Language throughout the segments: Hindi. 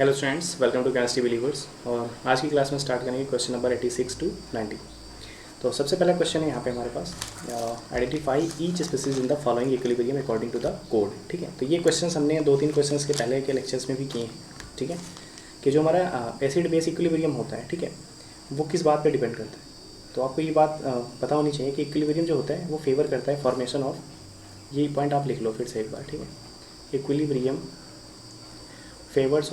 Hello students, welcome to chemistry believers. और आज की क्लास में स्टार्ट करेंगे क्वेश्चन नंबर 86 टू 90। तो सबसे पहला क्वेश्चन है यहाँ पे हमारे पास, identify each species in the following equilibrium according to the code. ठीक है, तो ये क्वेश्चन हमने 2-3 क्वेश्चन के पहले के लेक्चर्स में भी किए हैं। ठीक है, कि जो हमारा एसिड बेस इक्विलिब्रियम होता है, ठीक है, वो किस बात पर डिपेंड करता है। तो आपको ये बात पता होनी चाहिए कि इक्विलिब्रियम जो होता है वो फेवर करता है फॉर्मेशन ऑफ, ये पॉइंट आप लिख लो फिर से एक बार। ठीक है, equilibrium favors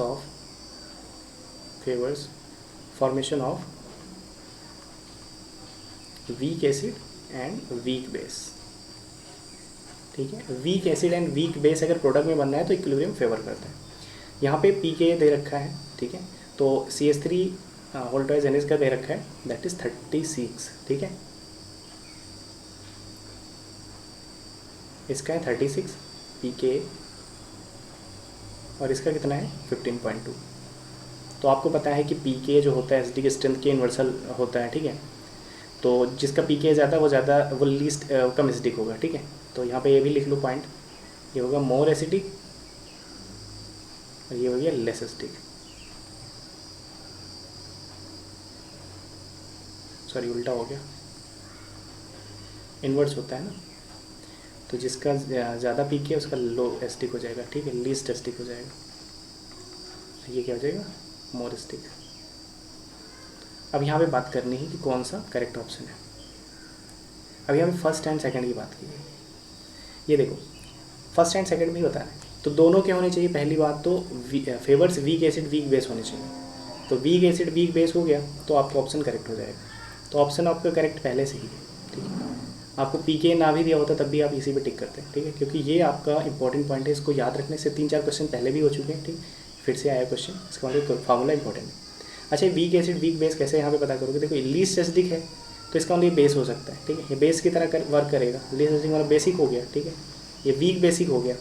formation of weak acid and weak base। ठीक है, weak acid and weak base अगर प्रोडक्ट में बनना है तो इक्विलिब्रियम फेवर करता है। यहाँ पे pK दे रखा है, ठीक है, तो CH3 होल्टवाइज एनएच का दे रखा है, दैट इज 36। ठीक है, इसका है 36 pK और इसका कितना है 15.2। तो आपको पता है कि पीके जो होता है एसिडिक स्ट्रेंथ के इन्वर्सल होता है। ठीक है, तो जिसका पीके ज़्यादा वो लीस्ट कम एसिडिक होगा। ठीक है, तो यहाँ पे ये भी लिख लो पॉइंट, ये होगा मोर एसिडिक और ये हो गया लेस एसिडिक। सॉरी, उल्टा हो गया, इन्वर्स होता है ना, तो जिसका ज़्यादा पीके उसका लो एसिडिक हो जाएगा। ठीक है, लीस्ट एसिडिक हो जाएगा, ये क्या हो जाएगा मोर एसिडिक। अब यहाँ पे बात करनी है कि कौन सा करेक्ट ऑप्शन है। अब यहाँ पे फर्स्ट एंड सेकंड की बात की है, ये देखो फर्स्ट एंड सेकंड भी बताना है, तो दोनों क्या होने चाहिए। पहली बात तो favours weak acid weak base होने चाहिए, तो वीक एसिड वीक बेस हो गया तो आपका ऑप्शन करेक्ट हो जाएगा। तो ऑप्शन आपका करेक्ट पहले से ही है। ठीक है, आपको पीके ना भी दिया होता तब भी आप इसी पे टिक करते हैं। ठीक है, क्योंकि ये आपका इंपॉर्टेंट पॉइंट है, इसको याद रखने से 3-4 क्वेश्चन पहले भी हो चुके हैं। ठीक, फिर से आया क्वेश्चन, इसका मतलब फार्मूला इंपॉर्टेंट है। अच्छा, वीक एसिड वीक बेस कैसे यहाँ पे पता करोगे। देखो लीस्ट एसिडिक है तो इसका मतलब बेस हो सकता है। ठीक है, ये बेस की तरह वर्क करेगा। लीस्ट एसिडिक मतलब बेसिक हो गया। ठीक है, ये वीक बेसिक हो गया,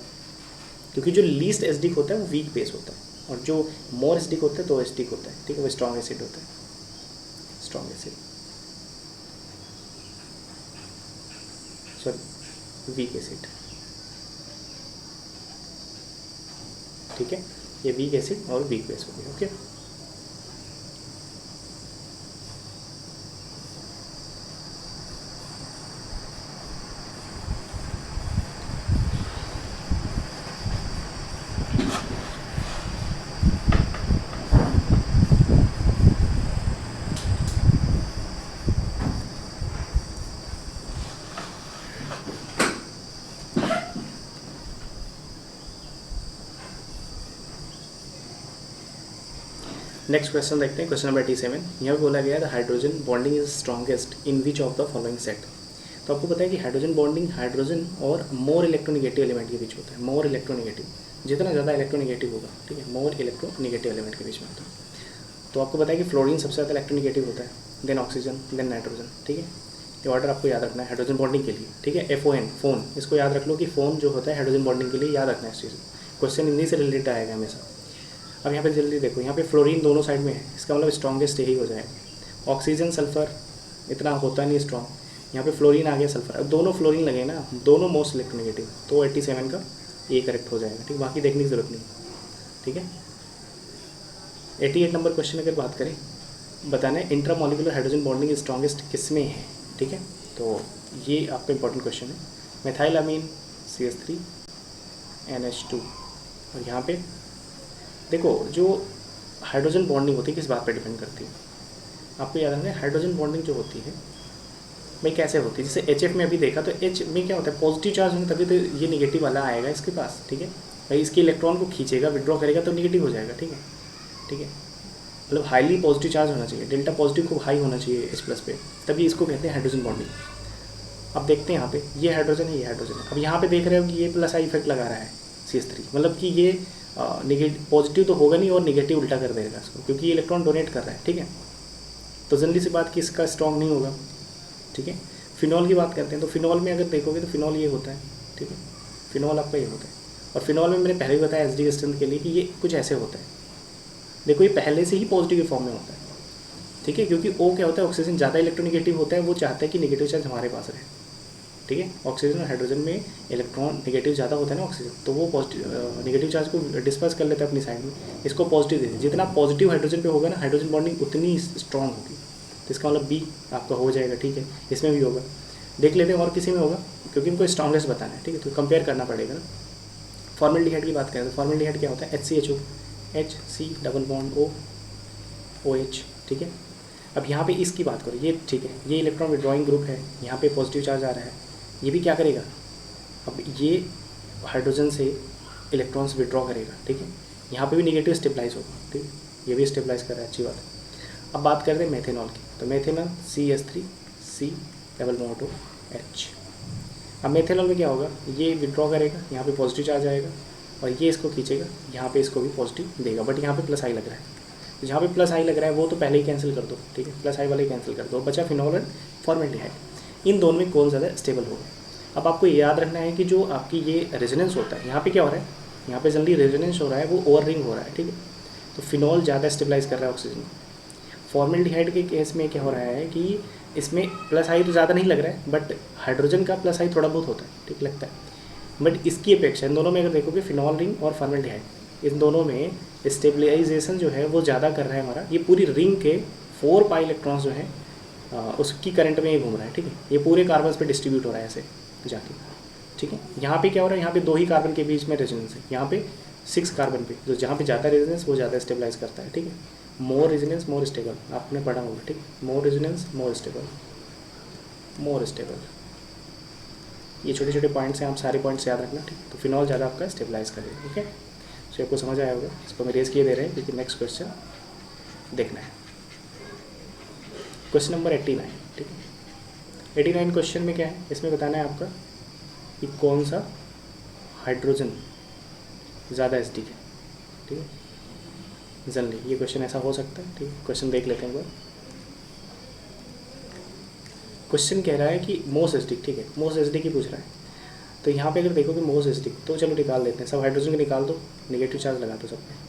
क्योंकि जो लीस्ट एसिडिक होता है वो वीक बेस होता है और जो मोर एसिडिक होता है तो एसिडिक होता है। ठीक है, वो स्ट्रॉन्ग एसिड होता है, strong acid, sorry weak acid. ठीक है, ये वीक एसिड और वीक बेस हो गया। ओके, नेक्स्ट क्वेश्चन देखते हैं, क्वेश्चन नंबर 87। यहाँ पे बोला गया है hydrogen bonding is strongest in which of the following set. तो आपको पता है कि हाइड्रोजन बॉन्डिंग हाइड्रोजन और मोर इलेक्ट्रोनिगेटिव एलिमेंट के बीच होता है। मोर इलेक्ट्रोनिगेटिव, जितना ज़्यादा इलेक्ट्रोनिगेटिव होगा, ठीक है, मोर इलेक्ट्रोनिगेटिव एलिमेंट के बीच में होता है। तो आपको पता है कि फ्लोरीन सबसे ज़्यादा इलेक्ट्रोनिगेटिव होता है, देन ऑक्सीजन, देन नाइट्रोजन। ठीक है, ये ऑर्डर आपको याद रखना है हाइड्रोजन बॉन्डिंग के लिए। ठीक है, FON फोन, इसको याद रख लो कि फोन जो होता है हाइड्रोजन बॉन्डिंग के लिए, याद रखना है इस चीज़। क्वेश्चन इन्हीं से रिलेटेड आएगा हमेशा। अब यहाँ पे जल्दी देखो, यहाँ पे फ्लोरीन दोनों साइड में है, इसका मतलब स्ट्रॉन्गेस्ट यही हो जाएगा। ऑक्सीजन सल्फर इतना होता नहीं स्ट्रॉन्ग, यहाँ पे फ्लोरीन आ गया, सल्फर। अब दोनों फ्लोरीन लगे ना, दोनों मोस्ट इलेक्ट्रोनिगेटिव, तो 87 का ए करेक्ट हो जाएगा। ठीक, बाकी देखने की ज़रूरत नहीं। ठीक है, 88 नंबर क्वेश्चन अगर बात करें, बताना है इंट्रामोलिकुलर हाइड्रोजन बॉन्डिंग स्ट्रॉन्गेस्ट किस में है। ठीक है, तो ये आपका इंपॉर्टेंट क्वेश्चन है। मेथाइलामीन CH3 NH2। और यहाँ पे देखो, जो हाइड्रोजन बॉन्डिंग होती है किस बात पर डिपेंड करती है, आपको याद रखना है। हाइड्रोजन बॉन्डिंग जो होती है भाई कैसे होती है, जैसे HF में अभी देखा तो H में क्या होता है, पॉजिटिव चार्ज होने तभी तो ये निगेटिव वाला आएगा इसके पास। ठीक है भाई, इसके इलेक्ट्रॉन को खींचेगा, विड्रॉ करेगा तो निगेटिव हो जाएगा। ठीक है, ठीक है, मतलब हाईली पॉजिटिव चार्ज होना चाहिए, डेल्टा पॉजिटिव को हाई होना चाहिए H+ पे, तभी इसको कहते हैं हाइड्रोजन बॉन्डिंग। अब देखते हैं यहाँ पे, ये हाइड्रोजन है, ये हाइड्रोजन है। अब यहाँ पे देख रहे हो कि ये +I इफेक्ट लगा रहा है CH3, मतलब कि ये निगेटिव पॉजिटिव तो होगा नहीं और निगेटिव उल्टा कर देगा इसको, क्योंकि ये इलेक्ट्रॉन डोनेट कर रहा है। ठीक है, तो जल्दी सी बात कि इसका स्ट्रॉन्ग नहीं होगा। ठीक है, फिनॉल की बात करते हैं, तो फिनॉल में अगर देखोगे तो फिनॉल ये होता है। ठीक है, फिनॉल आपका ये होता है, और फिनॉल में मैंने पहले भी बताया एसिडिक स्ट्रेंथ के लिए कि ये कुछ ऐसे होता है। देखो, ये पहले से ही पॉजिटिव फॉर्म में होता है। ठीक है, क्योंकि O क्या होता है, ऑक्सीजन ज़्यादा इलेक्ट्रोनिगेटिव होता है, वो चाहता है कि निगेटिव चार्ज हमारे पास रहे। ठीक है। ऑक्सीजन और हाइड्रोजन में इलेक्ट्रॉन नेगेटिव ज़्यादा होता है ना ऑक्सीजन, तो वो पॉजिटिव नेगेटिव चार्ज को डिस्पर्स कर लेता है अपनी साइड में, इसको पॉजिटिव देते हैं। जितना पॉजिटिव हाइड्रोजन पे होगा ना, हाइड्रोजन बॉन्डिंग उतनी स्ट्रॉन्ग होगी। तो इसका मतलब बी आपका हो जाएगा, ठीक है। इसमें भी होगा, देख लेते हैं और किसी में होगा, क्योंकि हमको स्ट्रॉन्गेस्ट बताना है, ठीक है। तो कंपेयर करना पड़ेगा ना। फॉर्मल्डिहाइड की बात करें तो फॉर्मल्डिहाइड क्या होता है, HCHO, HC double bond O OH, ठीक है। अब यहाँ पे इसकी बात करो, ये ठीक है, ये इलेक्ट्रॉन विड्रॉइंग ग्रुप है, यहाँ पे पॉजिटिव चार्ज आ रहा है, ये भी क्या करेगा, अब ये हाइड्रोजन से इलेक्ट्रॉन्स विड्रॉ करेगा, ठीक है। यहाँ पे भी नेगेटिव स्टेबलाइज होगा, ठीक है, ये भी स्टेबलाइज कर रहा है, अच्छी बात है। अब बात करते हैं मेथेनॉल की, तो methanol CH3C double bond OH। अब मेथेनॉल में क्या होगा, ये विड्रॉ करेगा, यहाँ पे पॉजिटिव चार्ज आएगा, और ये इसको खींचेगा, यहाँ पे इसको भी पॉजिटिव देगा, बट यहाँ पे प्लस आई लग रहा है। तो जहाँ पे प्लस आई लग रहा है वो तो पहले ही कैंसिल कर दो, ठीक है, प्लस आई वाले कैंसिल कर दो, बचा फिनॉल एंड फॉर्मल्डिहाइड। इन दोनों में कौन ज़्यादा स्टेबल होगा। अब आपको याद रखना है कि जो आपकी ये रेजोनेंस होता है, यहाँ पे क्या हो रहा है, यहाँ पे जल्दी रेजोनेंस हो रहा है, वो ओवर रिंग हो रहा है, ठीक है। तो फिनॉल ज़्यादा स्टेबलाइज कर रहा है ऑक्सीजन को। फॉर्मल्डिहाइड के केस में क्या हो रहा है कि इसमें प्लस आई तो ज़्यादा नहीं लग रहा है, बट हाइड्रोजन का प्लस आई थोड़ा बहुत होता है, ठीक लगता है। बट इसकी अपेक्षा इन दोनों में अगर देखोगे, फिनॉल रिंग और फॉर्मल्डिहाइड, इन दोनों में स्टेबलाइजेशन जो है वो ज़्यादा कर रहा है हमारा। ये पूरी रिंग के 4 पाई इलेक्ट्रॉन्स जो हैं उसकी करंट में ये घूम रहा है, ठीक है। ये पूरे कार्बन पे डिस्ट्रीब्यूट हो रहा है ऐसे जाके, ठीक है। यहाँ पे क्या हो रहा है, यहाँ पे 2 ही कार्बन के बीच में रेजोनेंस है, यहाँ पे 6 कार्बन पे, जो जहाँ पे ज़्यादा रेजोनेंस वो ज़्यादा स्टेबलाइज करता है, ठीक है। मोर रेजोनेंस मोर स्टेबल, आपने पढ़ा होगा, ठीक है। मोर resonance more stable, more stable, ये छोटे छोटे पॉइंट्स हैं, आप सारे पॉइंट्स याद रखना, ठीक। तो फिनॉल ज़्यादा आपका स्टेबलाइज करेगा, ठीक है। सो आपको समझ आया होगा, इसको मैं रेज किए दे रहे हैं क्योंकि नेक्स्ट क्वेश्चन देखना है। क्वेश्चन नंबर 89, ठीक है। 89 क्वेश्चन में क्या है, इसमें बताना है आपका कि कौन सा हाइड्रोजन ज़्यादा एसिडिक है, ठीक है। जनरली ये क्वेश्चन ऐसा हो सकता है, ठीक है। क्वेश्चन देख लेते हैं एक बार। क्वेश्चन कह रहा है कि मोस्ट एसिडिक, ठीक है, मोस्ट एसिडिक ही पूछ रहा है। तो यहाँ पे अगर देखोगे मोस्ट एसिडिक, तो चलो निकाल देते हैं, सब हाइड्रोजन को निकाल दो, नेगेटिव चार्ज लगा दो सब पे।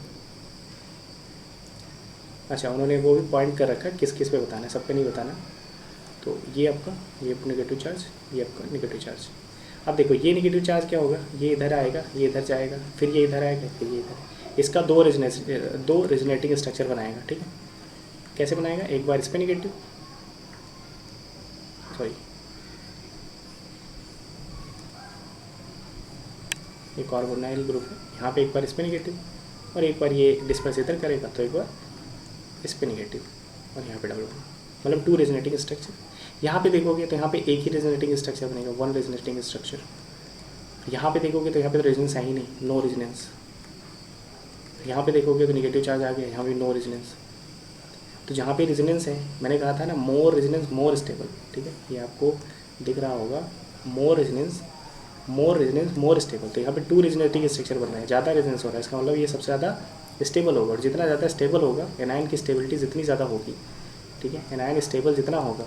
अच्छा, उन्होंने वो भी पॉइंट कर रखा है किस किस पे बताना है, सब पे नहीं बताना। तो ये आपका, ये नेगेटिव चार्ज, ये आपका नेगेटिव चार्ज। अब देखो ये नेगेटिव चार्ज क्या होगा, ये इधर आएगा, ये इधर जाएगा, फिर ये इधर आएगा, फिर ये इधर, इसका दो रेजोनेटिंग स्ट्रक्चर बनाएगा, ठीक है। कैसे बनाएगा, एक बार इस पर नेगेटिव, सॉरी ये कार्बोनाइल ग्रुप है, यहाँ पे एक बार इस पर नेगेटिव, और एक बार ये डिस्पर्स इधर करेगा, तो एक बार इस पर नेगेटिव, और यहाँ पे डबल बॉन्ड, मतलब 2 रेजोनेटिंग स्ट्रक्चर। यहाँ पे देखोगे तो यहाँ पे एक ही रेजोनेटिंग स्ट्रक्चर बनेगा, 1 रेजोनेटिंग स्ट्रक्चर। यहाँ पे देखोगे तो यहाँ पे तो रेजोनेंस है ही नहीं, नो रेजोनेंस। यहाँ पे देखोगे तो नेगेटिव चार्ज आ गया, यहाँ पे नो रेजोनेंस। तो जहाँ पे रेजोनेंस है, मैंने कहा था ना मोर रेजोनेंस मोर स्टेबल, ठीक है, ये आपको दिख रहा होगा, मोर रेजोनेंस मोर स्टेबल। तो यहाँ पे 2 रेजोनेटिंग स्ट्रक्चर बन रहे हैं, ज़्यादा रेजोनेंस हो रहा है, इसका मतलब ये सबसे ज़्यादा स्टेबल होगा। और जितना ज़्यादा स्टेबल होगा, एनायन की स्टेबिलिटी जितनी ज़्यादा होगी, ठीक है, एनायन स्टेबल जितना होगा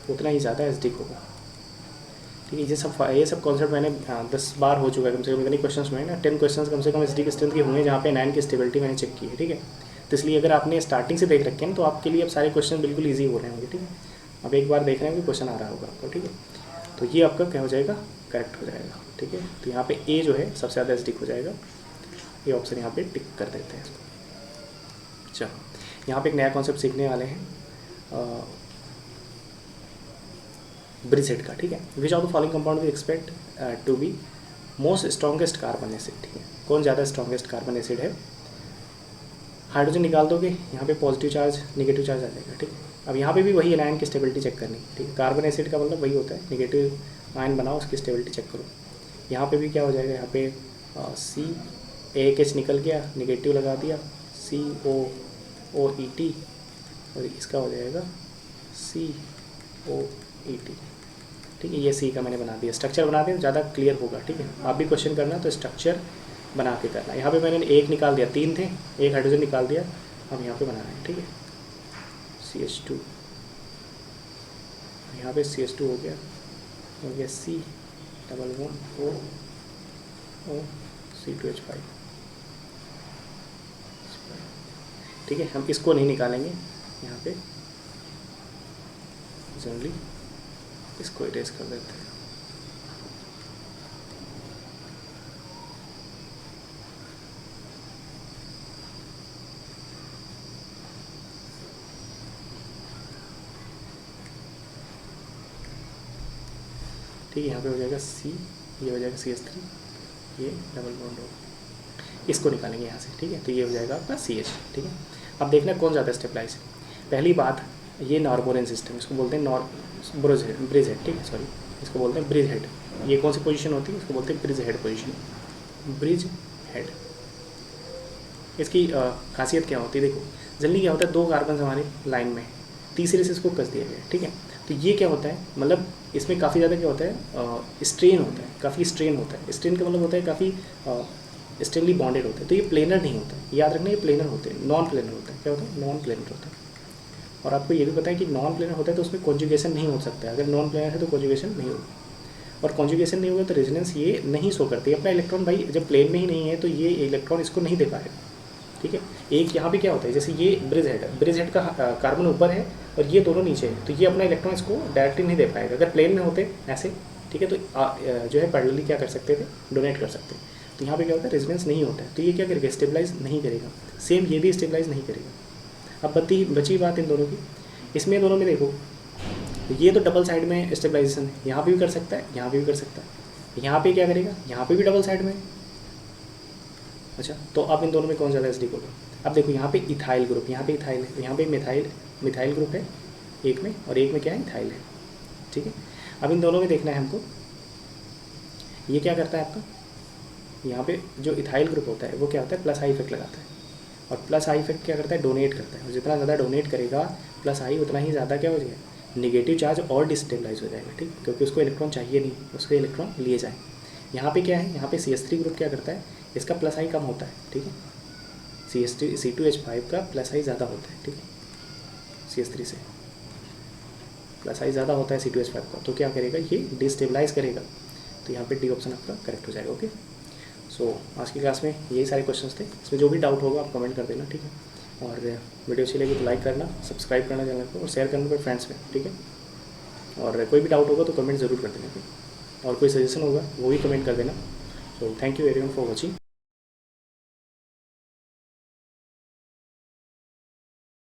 उतना ही ज़्यादा एसिडिक होगा, ठीक है। ये सब कॉन्सेप्ट मैंने 10 बार हो चुका है, कम से कम इतने क्वेश्चन में ना 10 क्वेश्चन कम से कम एसिडिक स्ट्रेंथ के हुए जहाँ पे एनायन की स्टेबिलिटी मैंने चेक की है, ठीक है। तो इसलिए अगर आपने स्टार्टिंग से देख रखे हैं तो आपके लिए अब सारे क्वेश्चन बिल्कुल ईजी हो रहे होंगे, ठीक है। अब एक बार देख रहे हैं कि क्वेश्चन आ रहा होगा आपको, ठीक है। तो ये आपका क्या हो जाएगा, करेक्ट हो जाएगा, ठीक है। तो यहाँ पे ए जो है सबसे ज़्यादा एसिडिक हो जाएगा, ये ऑप्शन यहाँ पे टिक कर देते हैं इसको। चलो, यहाँ पे एक नया कॉन्सेप्ट सीखने वाले हैं ब्रिसेट का, ठीक है। Which of the following compound we expect to be most strongest carbon acid, ठीक है। कौन ज़्यादा स्ट्रॉन्गेस्ट कार्बन एसिड है। हाइड्रोजन निकाल दोगे, यहाँ पे पॉजिटिव चार्ज नेगेटिव चार्ज आ जाएगा, ठीक है। अब यहाँ पे भी वही एनायन की स्टेबिलिटी चेक करनी, ठीक है। कार्बन एसिड का मतलब वही होता है, नेगेटिव आयन बनाओ, उसकी स्टेबिलिटी चेक करो। यहाँ पे भी क्या हो जाएगा, यहाँ पे CH निकल गया, नेगेटिव लगा दिया, COOET, और इसका हो जाएगा COET, ठीक है। ये सी का मैंने बना दिया, स्ट्रक्चर बना दिया, ज़्यादा क्लियर होगा, ठीक है। आप भी क्वेश्चन करना तो स्ट्रक्चर बना के करना। यहाँ पे मैंने एक निकाल दिया, 3 थे, एक हाइड्रोजन निकाल दिया, अब यहाँ पे बनाना है, ठीक है। CH2, यहाँ पे CH2 हो गया C double bond O C2H5, ठीक है। हम इसको नहीं निकालेंगे यहाँ पे जनरली, इसको इरेज कर देते हैं। ठीक है, यहाँ पे हो जाएगा C, ये हो जाएगा CH3, ये डबल बॉन्ड होगा, इसको निकालेंगे यहाँ से। ठीक है, तो ये हो जाएगा आपका CH। ठीक है, अब देखना कौन ज़्यादा स्टेबलाइज है। पहली बात, ये नॉर्बोरेन सिस्टम, इसको बोलते हैं ब्रिज हेड। ठीक है, सॉरी, इसको बोलते हैं ब्रिज हेड। ये कौन सी पोजीशन होती है? इसको बोलते हैं bridge head position, bridge head. इसकी खासियत क्या होती है? देखो, जल्दी क्या होता है, 2 कार्बन हमारे लाइन में, तीसरे से इसको कस दिया गया। ठीक है, तो ये क्या होता है, मतलब इसमें काफ़ी ज़्यादा क्या होता है, स्ट्रेन होता है, काफ़ी स्ट्रेन होता है। स्ट्रेन का मतलब होता है काफ़ी स्ट्रेनली बॉन्डेड होता है। तो ये प्लेनर नहीं होता है, याद रखना, ये प्लेनर होते हैं, नॉन प्लेनर होता है। क्या होता है? नॉन प्लेनर होता है। और आपको ये भी पता है कि नॉन प्लेनर होता है तो उसमें कॉन्जुगेशन नहीं हो सकता है। अगर नॉन प्लेनर है तो कॉन्जुगेशन नहीं होगा, और कॉन्जुगेशन नहीं होगा तो रेजोनेंस ये नहीं शो करती अपना इलेक्ट्रॉन। भाई जब प्लेन में ही नहीं है तो ये इलेक्ट्रॉन इसको नहीं दे पाएगा। ठीक है, एक यहाँ पे क्या होता है, जैसे ये ब्रिज हेड है, ब्रिज हेड का कार्बन ऊपर है और ये दोनों नीचे है, तो ये अपना इलेक्ट्रॉन इसको डायरेक्टली नहीं दे पाएगा। अगर प्लेन में होते ऐसे, ठीक है, तो जो है पैरेलली क्या कर सकते थे, डोनेट कर सकते। तो यहाँ पे क्या होता है, रेजोनेंस नहीं होता है, तो ये क्या करेगा, स्टेबलाइज नहीं करेगा। सेम ये भी स्टेबलाइज नहीं करेगा। अब बची बात इन दोनों की, इसमें दोनों में देखो, ये तो डबल साइड में स्टेबलाइजेशन है, यहाँ पे भी कर सकता है, यहाँ पे भी कर सकता है। यहाँ पे क्या करेगा, यहाँ पे भी डबल साइड में। अच्छा, तो अब इन दोनों में कौन ज़्यादा एसिडिक होगा? अब देखो, यहाँ पे इथाइल ग्रुप, यहाँ पे इथाइल है, यहाँ पे मिथाइल ग्रुप है एक में, और एक में क्या है, इथाइल है। ठीक है, अब इन दोनों में देखना है हमको, ये क्या करता है आपका, यहाँ पे जो इथाइल ग्रुप होता है वो क्या होता है, प्लस आई इफेक्ट लगाता है। और प्लस आई इफेक्ट क्या करता है, डोनेट करता है। और जितना ज़्यादा डोनेट करेगा प्लस आई, उतना ही ज़्यादा क्या हो जाएगा, निगेटिव चार्ज और डिस्टेबलाइज हो जाएगा। ठीक, क्योंकि उसको इलेक्ट्रॉन चाहिए नहीं, उसके इलेक्ट्रॉन लिए जाए। यहाँ पे क्या है, यहाँ पे CH3 ग्रुप क्या करता है, इसका प्लस आई कम होता है। ठीक है, C2H5 का प्लस आई ज़्यादा होता है। ठीक है, CH3 से प्लस आई ज़्यादा होता है C2H5 का, तो क्या करेगा, ये डिस्टेबलाइज करेगा। तो यहाँ पे डी ऑप्शन आपका करेक्ट हो जाएगा। ओके, सो आज की क्लास में यही सारे क्वेश्चंस थे। इसमें जो भी डाउट होगा आप कमेंट कर देना। ठीक है, और वीडियो अच्छी लगी तो लाइक करना, सब्सक्राइब करना चैनल को, और शेयर करना अपने फ्रेंड्स में। ठीक है, और कोई भी डाउट होगा तो कमेंट ज़रूर कर देना। और कोई सजेशन होगा वो भी कमेंट कर देना। So thank you everyone for watching.